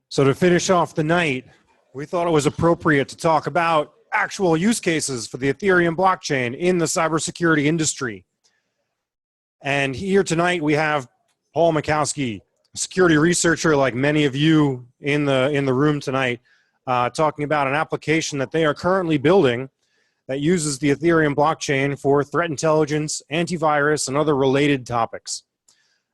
So to finish off the night, we thought it was appropriate to talk about actual use cases for the Ethereum blockchain in the cybersecurity industry. And here tonight we have Paul Mikowski, a security researcher like many of you in the room tonight, talking about an application that they are currently building that uses the Ethereum blockchain for threat intelligence, antivirus, and other related topics.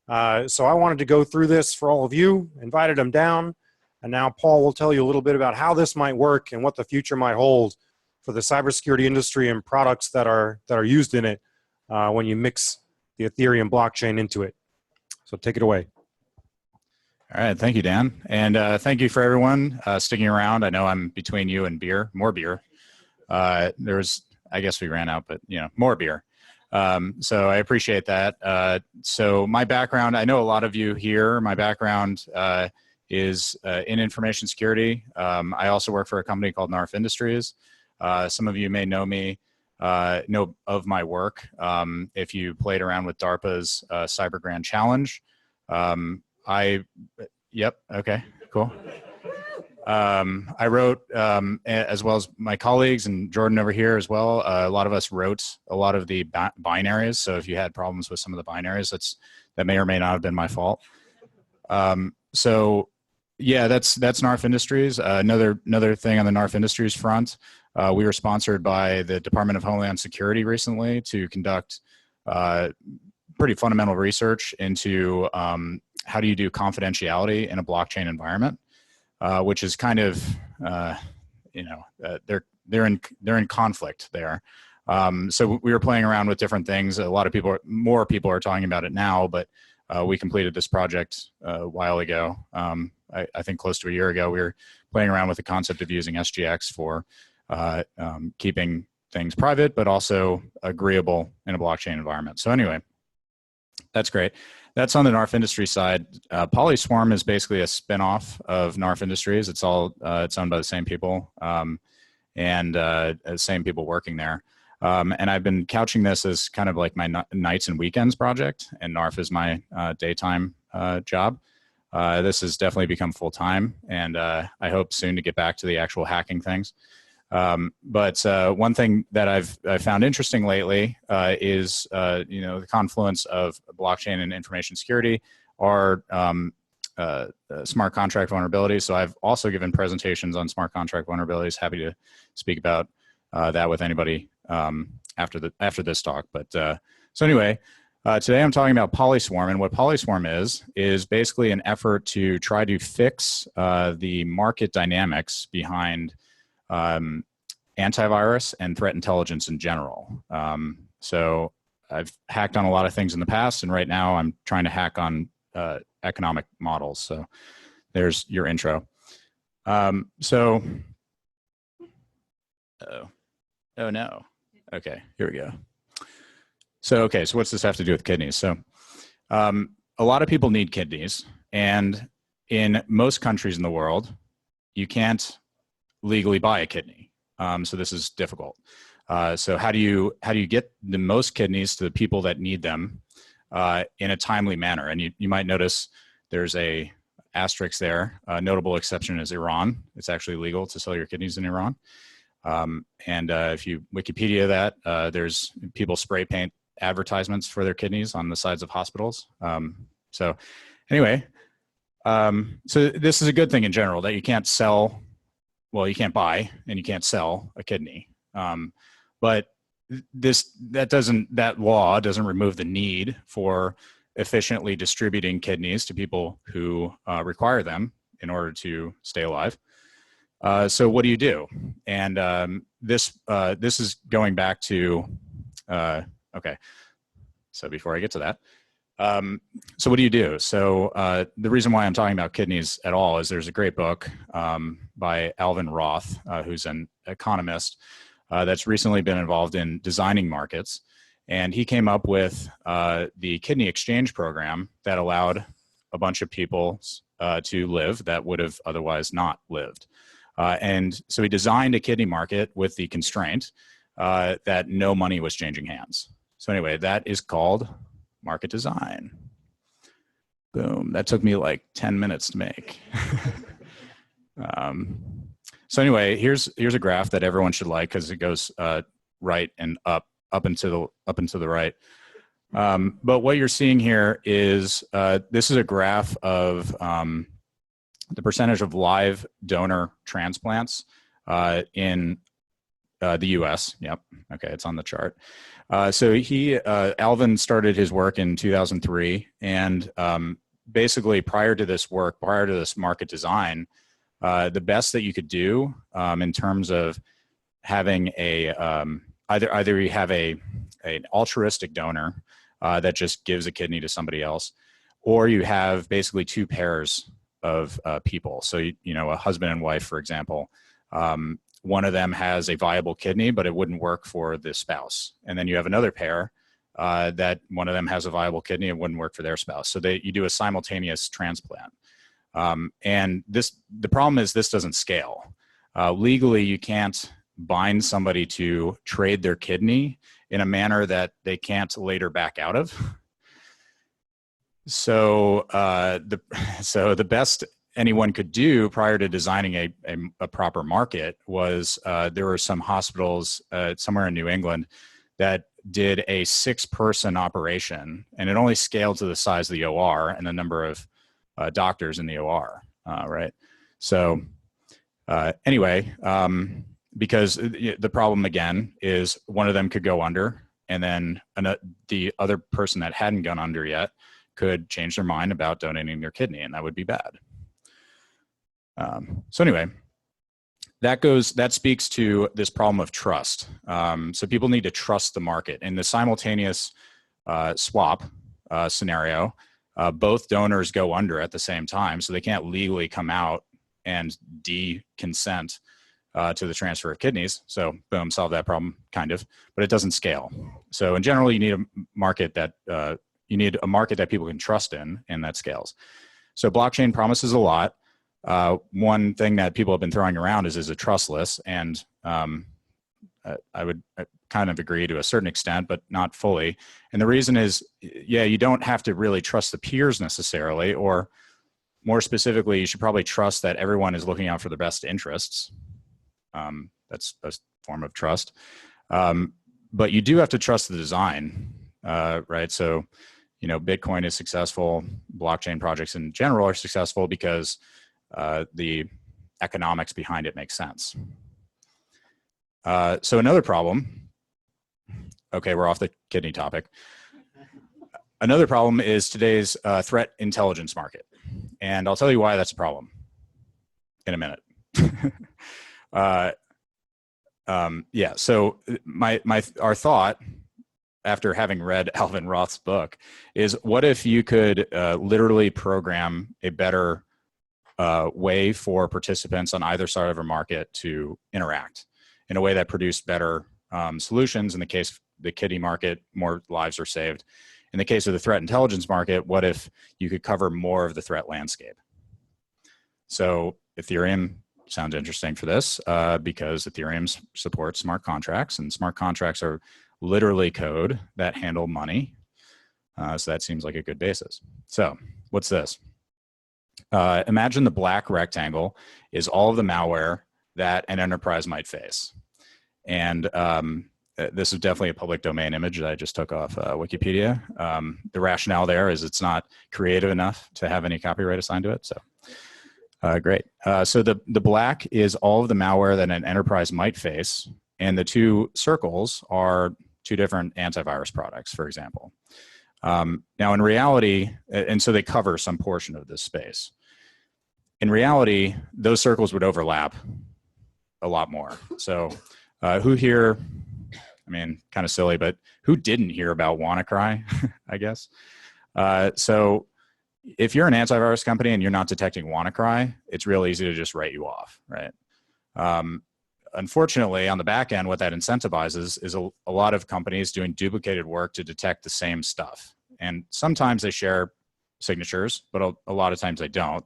So I wanted to go through this for all of you, invited them down, and now Paul will tell you a little bit about how this might work and what the future might hold for the cybersecurity industry and products that are used in it when you mix the Ethereum blockchain into it. So take it away. All right, thank you, Dan. And thank you for everyone sticking around. I know I'm between you and beer, more beer. I guess we ran out, but more beer. So I appreciate that. So my background, I know a lot of you here, my background is in information security. I also work for a company called NARF Industries. Some of you may know me, know of my work. If you played around with DARPA's Cyber Grand Challenge, yep, okay, cool. I wrote, as well as my colleagues and Jordan over here as well, a lot of us wrote a lot of the binaries. So if you had problems with some of the binaries, that may or may not have been my fault. So yeah, that's NARF Industries. Another thing on the NARF Industries front, we were sponsored by the Department of Homeland Security recently to conduct pretty fundamental research into how do you do confidentiality in a blockchain environment. Which is kind of, they're in conflict there. So we were playing around with different things. More people are talking about it now, but we completed this project a while ago. I think close to a year ago, we were playing around with the concept of using SGX for keeping things private, but also agreeable in a blockchain environment. So anyway, that's great. That's on the NARF Industries side. PolySwarm is basically a spinoff of NARF Industries. It's owned by the same people and same people working there. And I've been couching this as kind of like my nights and weekends project, and NARF is my daytime job. This has definitely become full time, and I hope soon to get back to the actual hacking things. But one thing that I've found interesting lately is the confluence of blockchain and information security are smart contract vulnerabilities. So I've also given presentations on smart contract vulnerabilities. Happy to speak about that with anybody after this talk. But so anyway, today I'm talking about PolySwarm, and what PolySwarm is basically an effort to try to fix the market dynamics behind antivirus and threat intelligence in general. So I've hacked on a lot of things in the past, and right now I'm trying to hack on economic models. So there's your intro. Oh no. Okay, here we go. So what's this have to do with kidneys? So a lot of people need kidneys, and in most countries in the world, you can't legally buy a kidney. So this is difficult. So how do you get the most kidneys to the people that need them in a timely manner? And you might notice there's a asterisk there. A notable exception is Iran. It's actually legal to sell your kidneys in Iran. And if you Wikipedia that, there's people spray paint advertisements for their kidneys on the sides of hospitals. So anyway, so this is a good thing in general that you can't sell. Well, you can't buy and you can't sell a kidney. But that law doesn't remove the need for efficiently distributing kidneys to people who require them in order to stay alive. So what do you do? And this is going back to, okay. So before I get to that, so what do you do? So the reason why I'm talking about kidneys at all is there's a great book by Alvin Roth, who's an economist that's recently been involved in designing markets. And he came up with the kidney exchange program that allowed a bunch of people to live that would have otherwise not lived. And so he designed a kidney market with the constraint that no money was changing hands. So anyway, that is called market design. Boom. That took me like 10 minutes to make. So anyway, here's a graph that everyone should like because it goes right and up and to the right. But what you're seeing here is this is a graph of the percentage of live donor transplants in the U.S. Yep. Okay, it's on the chart. So Alvin started his work in 2003, and basically prior to this market design, the best that you could do in terms of having either you have an altruistic donor that just gives a kidney to somebody else, or you have basically two pairs of people. So a husband and wife, for example. One of them has a viable kidney, but it wouldn't work for the spouse. And then you have another pair that one of them has a viable kidney, it wouldn't work for their spouse. So you do a simultaneous transplant. And the problem is this doesn't scale. Legally, you can't bind somebody to trade their kidney in a manner that they can't later back out of. So the best anyone could do prior to designing a proper market was there were some hospitals somewhere in New England that did a 6-person operation, and it only scaled to the size of the OR and the number of doctors in the OR, right? So anyway, because the problem again is one of them could go under, and then the other person that hadn't gone under yet could change their mind about donating their kidney, and that would be bad. So anyway, that speaks to this problem of trust. So people need to trust the market. In the simultaneous swap scenario, both donors go under at the same time, so they can't legally come out and de-consent to the transfer of kidneys. So boom, solve that problem, kind of, but it doesn't scale. So in general, you need a market that people can trust in, and that scales. So blockchain promises a lot. One thing that people have been throwing around is a trustless, and I would kind of agree to a certain extent, but not fully. And the reason is, you don't have to really trust the peers necessarily, or more specifically, you should probably trust that everyone is looking out for their best interests. That's a form of trust. But you do have to trust the design, right? So, Bitcoin is successful. Blockchain projects in general are successful because the economics behind it make sense. So another problem, okay, we're off the kidney topic. Another problem is today's threat intelligence market. And I'll tell you why that's a problem in a minute. So our thought after having read Alvin Roth's book is, what if you could literally program a better way for participants on either side of a market to interact in a way that produced better solutions? In the case of the kidney market, more lives are saved. In the case of the threat intelligence market, what if you could cover more of the threat landscape? So Ethereum sounds interesting for this because Ethereum supports smart contracts, and smart contracts are literally code that handle money. So that seems like a good basis. So what's this? Imagine the black rectangle is all of the malware that an enterprise might face. And this is definitely a public domain image that I just took off Wikipedia. The rationale there is it's not creative enough to have any copyright assigned to it. So great. So the black is all of the malware that an enterprise might face. And the two circles are two different antivirus products, for example. Now in reality, and so they cover some portion of this space. In reality, those circles would overlap a lot more. So who here, I mean, kind of silly, but who didn't hear about WannaCry, I guess? So if you're an antivirus company and you're not detecting WannaCry, it's real easy to just write you off, right? Unfortunately, on the back end, what that incentivizes is a lot of companies doing duplicated work to detect the same stuff. And sometimes they share signatures, but a lot of times they don't.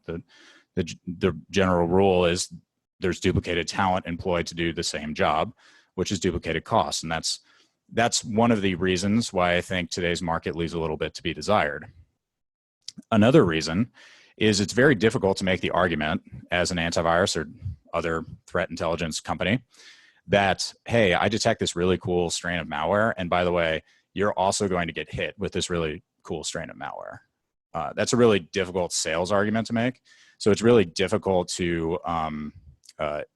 The general rule is there's duplicated talent employed to do the same job, which is duplicated costs. And that's one of the reasons why I think today's market leaves a little bit to be desired. Another reason is it's very difficult to make the argument as an antivirus or other threat intelligence company that, hey, I detect this really cool strain of malware, and by the way, you're also going to get hit with this really cool strain of malware. That's a really difficult sales argument to make. So it's really difficult to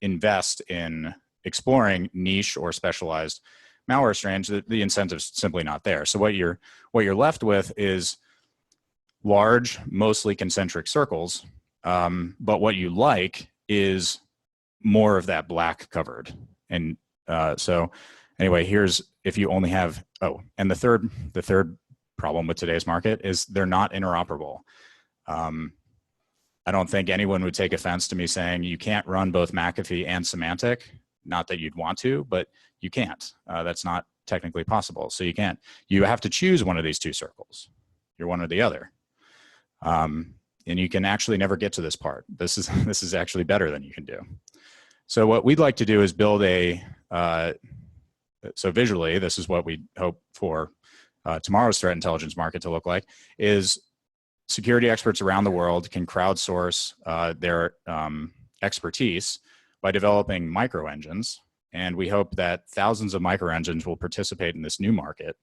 invest in exploring niche or specialized malware strains. The incentive's simply not there. So what you're left with is large, mostly concentric circles. But what you like is more of that black covered. And so anyway, here's, if you only have, and the third problem with today's market is they're not interoperable. I don't think anyone would take offense to me saying you can't run both McAfee and Symantec. Not that you'd want to, but you can't. That's not technically possible. So you can't. You have to choose one of these two circles. You're one or the other. And you can actually never get to this part. This is actually better than you can do. So what we'd like to do is build a, so visually, this is what we hope for tomorrow's threat intelligence market to look like, is security experts around the world can crowdsource their expertise by developing microengines. And we hope that thousands of microengines will participate in this new market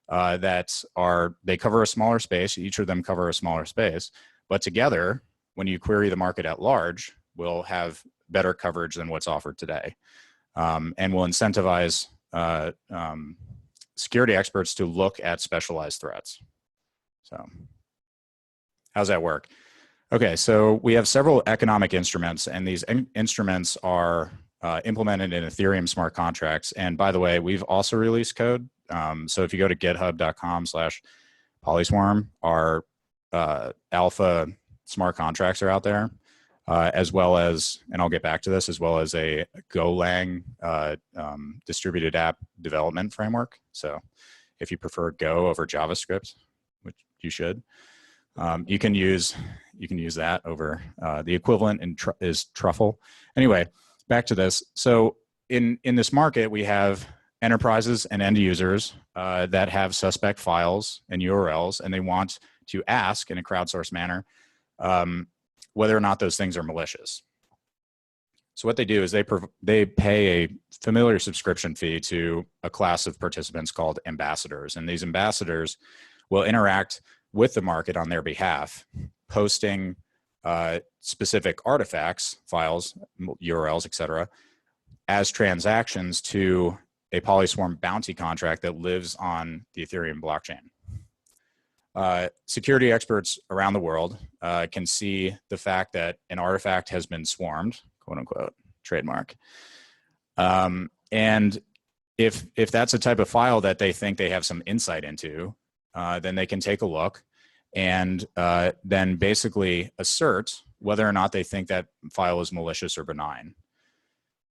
they cover a smaller space. Each of them cover a smaller space, but together, when you query the market at large, will have better coverage than what's offered today. And will incentivize security experts to look at specialized threats. So how's that work? Okay, so we have several economic instruments, and these instruments are implemented in Ethereum smart contracts. And by the way, we've also released code. So if you go to github.com/PolySwarm, our alpha smart contracts are out there, as well as, and I'll get back to this, as well as a Golang distributed app development framework. So if you prefer Go over JavaScript, which you should, you can use that over the equivalent is Truffle. Anyway, back to this. So in this market, we have enterprises and end users that have suspect files and URLs, and they want to ask in a crowdsourced manner whether or not those things are malicious. So what they do is they pay a familiar subscription fee to a class of participants called ambassadors, and these ambassadors will interact with the market on their behalf, posting specific artifacts, files, URLs, etc., as transactions to a PolySwarm bounty contract that lives on the Ethereum blockchain. Security experts around the world can see the fact that an artifact has been swarmed, quote unquote, trademark. And if that's a type of file that they think they have some insight into, then they can take a look and then basically assert whether or not they think that file is malicious or benign.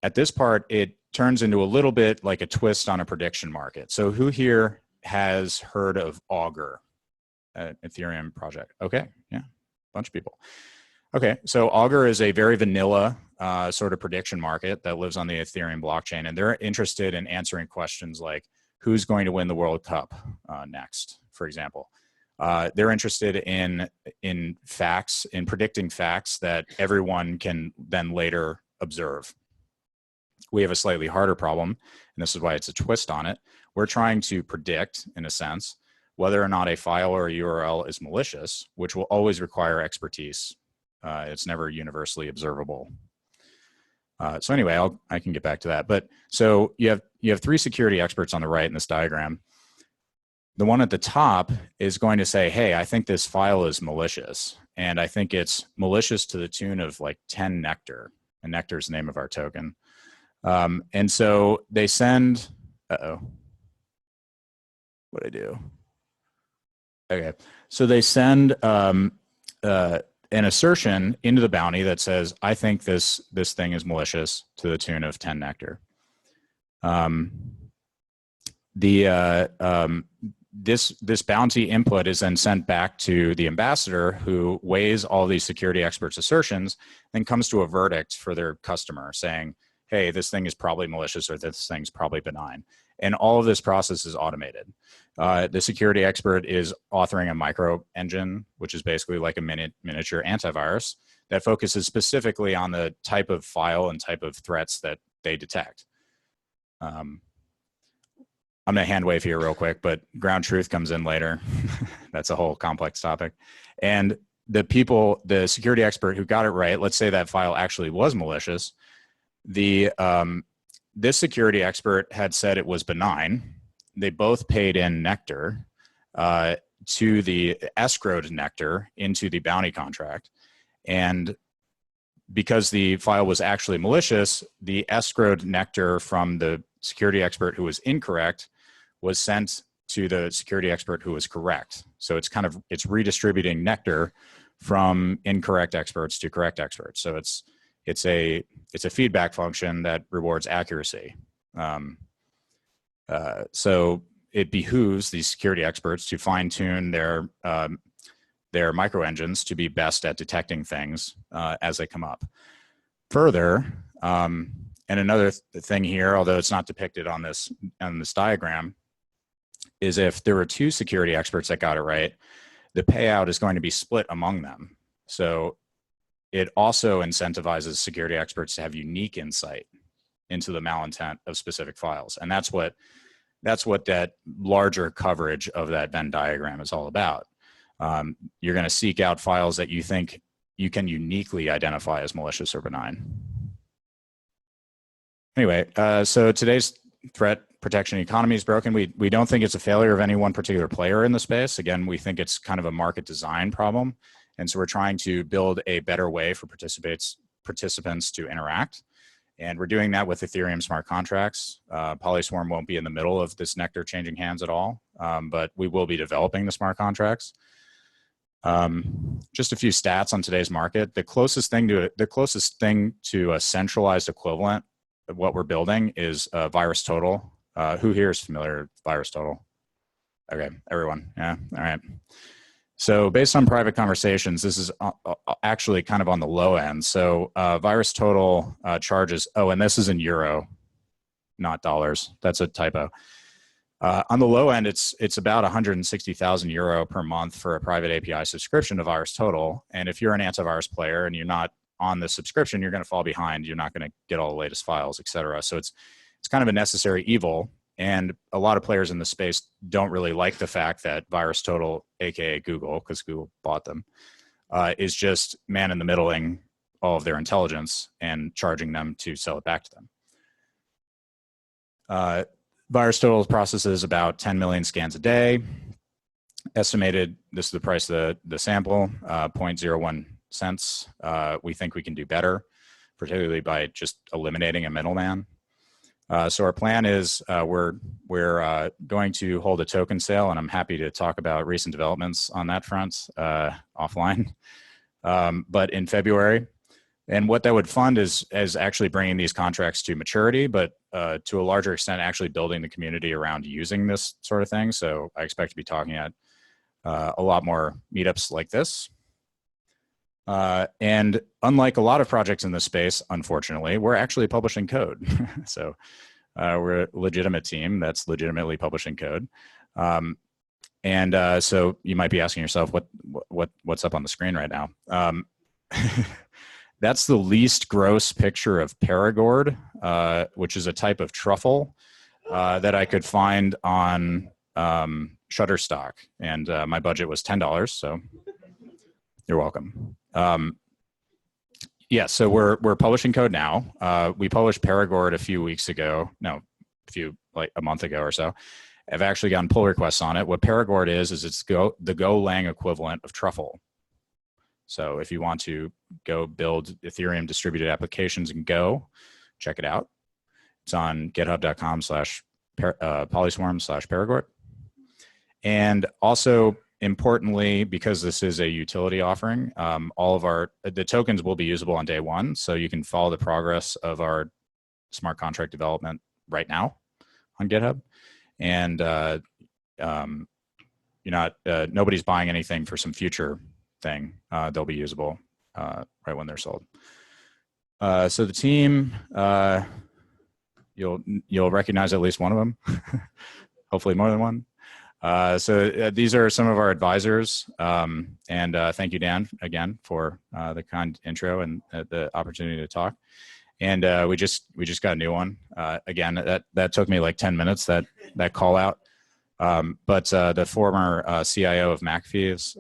At this part, it turns into a little bit like a twist on a prediction market. So who here has heard of Augur, an Ethereum project? Okay, yeah, a bunch of people. Okay, so Augur is a very vanilla sort of prediction market that lives on the Ethereum blockchain, and they're interested in answering questions like who's going to win the World Cup next, for example. They're interested in facts, in predicting facts that everyone can then later observe. We have a slightly harder problem, and this is why it's a twist on it. We're trying to predict, in a sense, whether or not a file or a URL is malicious, which will always require expertise. It's never universally observable. So anyway, I can get back to that. But so you have three security experts on the right in this diagram. The one at the top is going to say, hey, I think this file is malicious. And I think it's malicious to the tune of like 10 nectar. And nectar is the name of our token. And so they send, what'd I do? Okay, so they send an assertion into the bounty that says, I think this thing is malicious to the tune of 10 nectar. This bounty input is then sent back to the ambassador, who weighs all these security experts' assertions, then comes to a verdict for their customer saying, hey, this thing is probably malicious or this thing's probably benign. And all of this process is automated. The security expert is authoring a micro engine, which is basically like a miniature antivirus that focuses specifically on the type of file and type of threats that they detect. I'm going to hand wave here real quick, but ground truth comes in later. That's a whole complex topic. And the security expert who got it right, let's say that file actually was malicious. This security expert had said it was benign. They both paid in Nectar to the escrowed Nectar into the bounty contract. And because the file was actually malicious, the escrowed Nectar from the security expert who was incorrect was sent to the security expert who was correct. So it's redistributing Nectar from incorrect experts to correct experts. So it's a feedback function that rewards accuracy. So it behooves these security experts to fine tune their micro engines to be best at detecting things as they come up. Further, and another thing here, although it's not depicted on this diagram, is if there were two security experts that got it right, the payout is going to be split among them. So it also incentivizes security experts to have unique insight into the malintent of specific files. And that's what that larger coverage of that Venn diagram is all about. You're going to seek out files that you think you can uniquely identify as malicious or benign. Anyway, so today's threat protection economy is broken. We don't think it's a failure of any one particular player in the space. Again, we think it's kind of a market design problem. And so we're trying to build a better way for participants to interact. And we're doing that with Ethereum smart contracts. PolySwarm won't be in the middle of this Nectar changing hands at all, but we will be developing the smart contracts. Just a few stats on today's market. The closest thing to a centralized equivalent of what we're building is VirusTotal. Who here is familiar with VirusTotal? Okay, everyone. Yeah, all right. So based on private conversations, this is actually kind of on the low end. So VirusTotal charges, and this is in euro, not dollars. That's a typo. On the low end, it's about 160,000 euro per month for a private API subscription to VirusTotal. And if you're an antivirus player and you're not on the subscription, you're going to fall behind. You're not going to get all the latest files, et cetera. So it's kind of a necessary evil. And a lot of players in the space don't really like the fact that VirusTotal, aka Google, because Google bought them, is just man in the middling all of their intelligence and charging them to sell it back to them. VirusTotal processes about 10 million scans a day. Estimated, this is the price of the sample, 0.01 cents. We think we can do better, particularly by just eliminating a middleman. So our plan is we're going to hold a token sale, and I'm happy to talk about recent developments on that front offline. But in February, and what that would fund is actually bringing these contracts to maturity, but to a larger extent, actually building the community around using this sort of thing. So I expect to be talking at a lot more meetups like this. And unlike a lot of projects in this space, unfortunately, we're actually publishing code. So we're a legitimate team that's legitimately publishing code. So you might be asking yourself, what's up on the screen right now? That's the least gross picture of Paragord, which is a type of truffle that I could find on Shutterstock. And my budget was $10, so you're welcome. Yeah, so we're publishing code now. We published Paragord a few weeks ago. No, like a month ago or so. I've actually gotten pull requests on it. What Paragord is it's the Golang equivalent of truffle. So if you want to go build Ethereum distributed applications in Go, check it out. It's on github.com/polyswarm/Paragord. And also, importantly, because this is a utility offering, all of the tokens will be usable on day one. So you can follow the progress of our smart contract development right now on GitHub. And nobody's buying anything for some future thing. They'll be usable right when they're sold. So the team, you'll recognize at least one of them, hopefully more than one. So these are some of our advisors, and thank you, Dan, again for the kind intro and the opportunity to talk. And we just got a new one. Again, that took me like 10 minutes, that call out. But the former CIO of McAfee is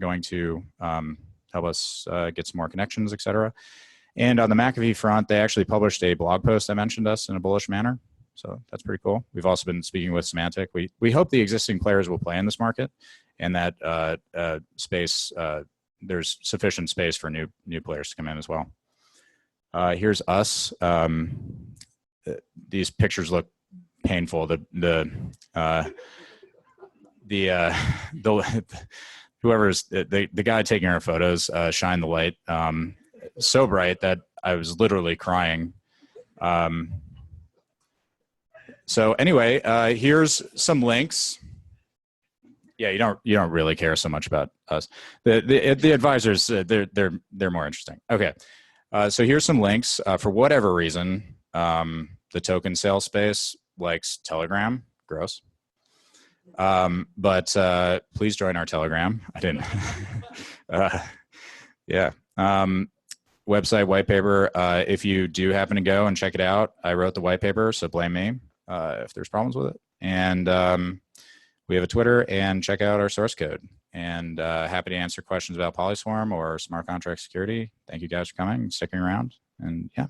going to help us get some more connections, et cetera. And on the McAfee front, they actually published a blog post that mentioned us in a bullish manner. So that's pretty cool. We've also been speaking with Symantec. We hope the existing players will play in this market, and that space there's sufficient space for new players to come in as well. Here's us. These pictures look painful. Whoever's the guy taking our photos shine the light so bright that I was literally crying. So anyway, here's some links. Yeah, you don't really care so much about us. The advisors, they're more interesting. Okay, so here's some links. For whatever reason, the token sales space likes Telegram. Gross. But please join our Telegram. I didn't. Yeah. Website, white paper. If you do happen to go and check it out, I wrote the white paper, so blame me if there's problems with it. And we have a Twitter, and check out our source code. And happy to answer questions about PolySwarm or smart contract security. Thank you guys for coming and sticking around. And yeah.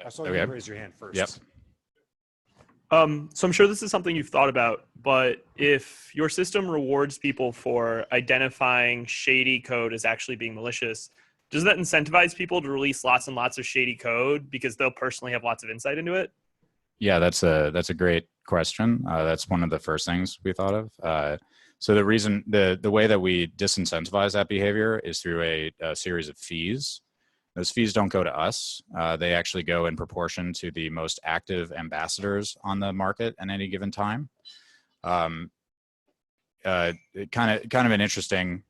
I saw you raise your hand first. Yep. So I'm sure this is something you've thought about, but if your system rewards people for identifying shady code as actually being malicious, does that incentivize people to release lots and lots of shady code because they'll personally have lots of insight into it? Yeah, that's a great question. That's one of the first things we thought of. So the reason, the way that we disincentivize that behavior is through a series of fees. Those fees don't go to us. They actually go in proportion to the most active ambassadors on the market at any given time. Kind of an interesting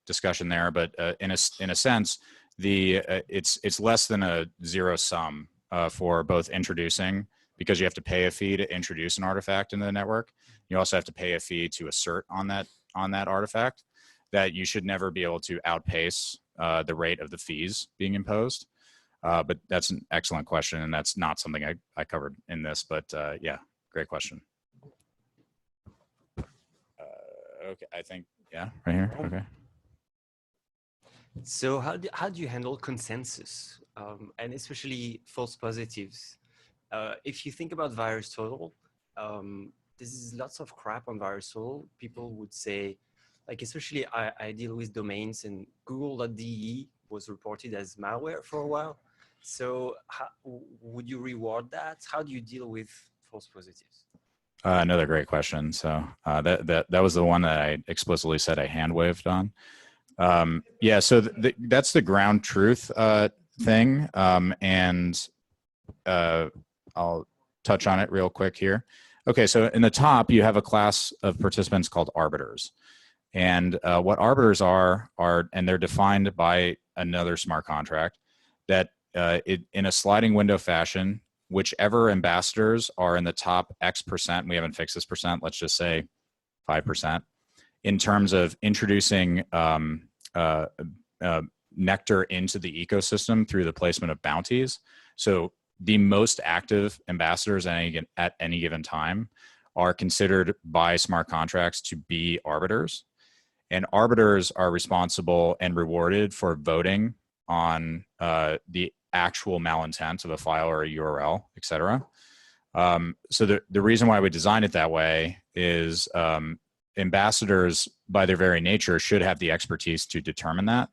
discussion there, but in a sense, it's less than a zero sum for both introducing, because you have to pay a fee to introduce an artifact into the network. You also have to pay a fee to assert on that artifact. That you should never be able to outpace the rate of the fees being imposed. But that's an excellent question, and that's not something I covered in this, but yeah, great question. Okay, I think, yeah, right here, okay. So how do you handle consensus, and especially false positives? If you think about VirusTotal, this is lots of crap on VirusTotal. People would say, like, especially I deal with domains, and google.de was reported as malware for a while. So would you reward that? How do you deal with false positives? Another great question. So that was the one that I explicitly said I hand waved on. Yeah, so that's the ground truth thing. And I'll touch on it real quick here. Okay, so in the top, you have a class of participants called arbiters. And what arbiters are, and they're defined by another smart contract, that in a sliding window fashion, whichever ambassadors are in the top X percent, we haven't fixed this percent, let's just say 5%, in terms of introducing nectar into the ecosystem through the placement of bounties. So the most active ambassadors at any given time are considered by smart contracts to be arbiters. And arbiters are responsible and rewarded for voting on the actual malintent of a file or a URL, et cetera. So the reason why we designed it that way is ambassadors, by their very nature, should have the expertise to determine that.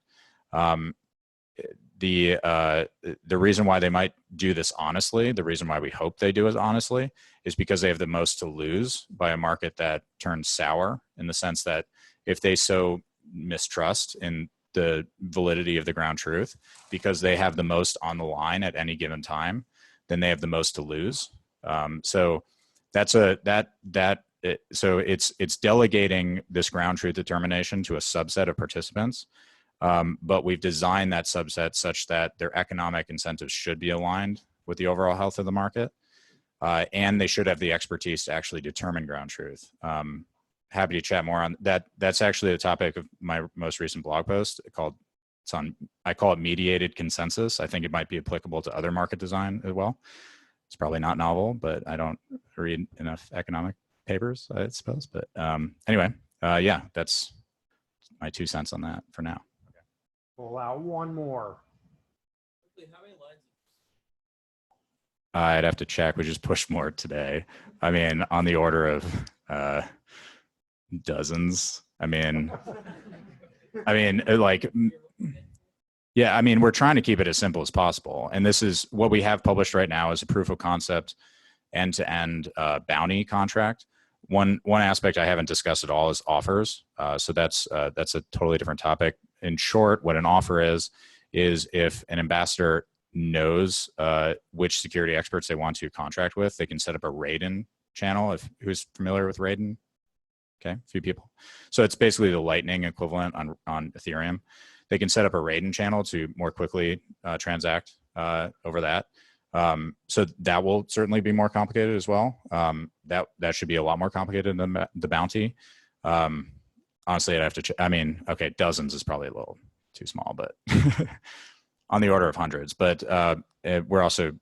The reason why they might do this honestly, the reason why we hope they do it honestly, is because they have the most to lose by a market that turns sour, in the sense that if they so mistrust in the validity of the ground truth, because they have the most on the line at any given time, then they have the most to lose. So So it's delegating this ground truth determination to a subset of participants, but we've designed that subset such that their economic incentives should be aligned with the overall health of the market, and they should have the expertise to actually determine ground truth. Happy to chat more on that. That's actually the topic of my most recent blog post I call it mediated consensus. I think it might be applicable to other market design as well. It's probably not novel, but I don't read enough economic papers, I suppose. But anyway, yeah, that's my 2 cents on that for now. Okay. We'll allow one more. How many lines? I'd have to check. We just pushed more today. I mean, on the order of dozens. I mean, like, yeah, I mean, we're trying to keep it as simple as possible. And this is what we have published right now is a proof of concept end-to-end bounty contract. One aspect I haven't discussed at all is offers. So that's a totally different topic. In short, what an offer is if an ambassador knows which security experts they want to contract with, they can set up a Raiden channel. Who's familiar with Raiden? Okay, a few people. So it's basically the Lightning equivalent on Ethereum. They can set up a Raiden channel to more quickly transact over that. So that will certainly be more complicated as well. That should be a lot more complicated than the bounty. Honestly, I'd have to I mean, okay, dozens is probably a little too small, but on the order of hundreds. But we're also,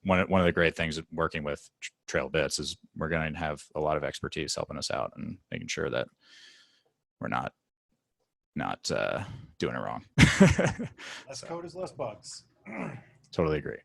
one of the great things of working with Trail Bits is we're going to have a lot of expertise helping us out and making sure that we're not doing it wrong. Less code is less bugs. Totally agree.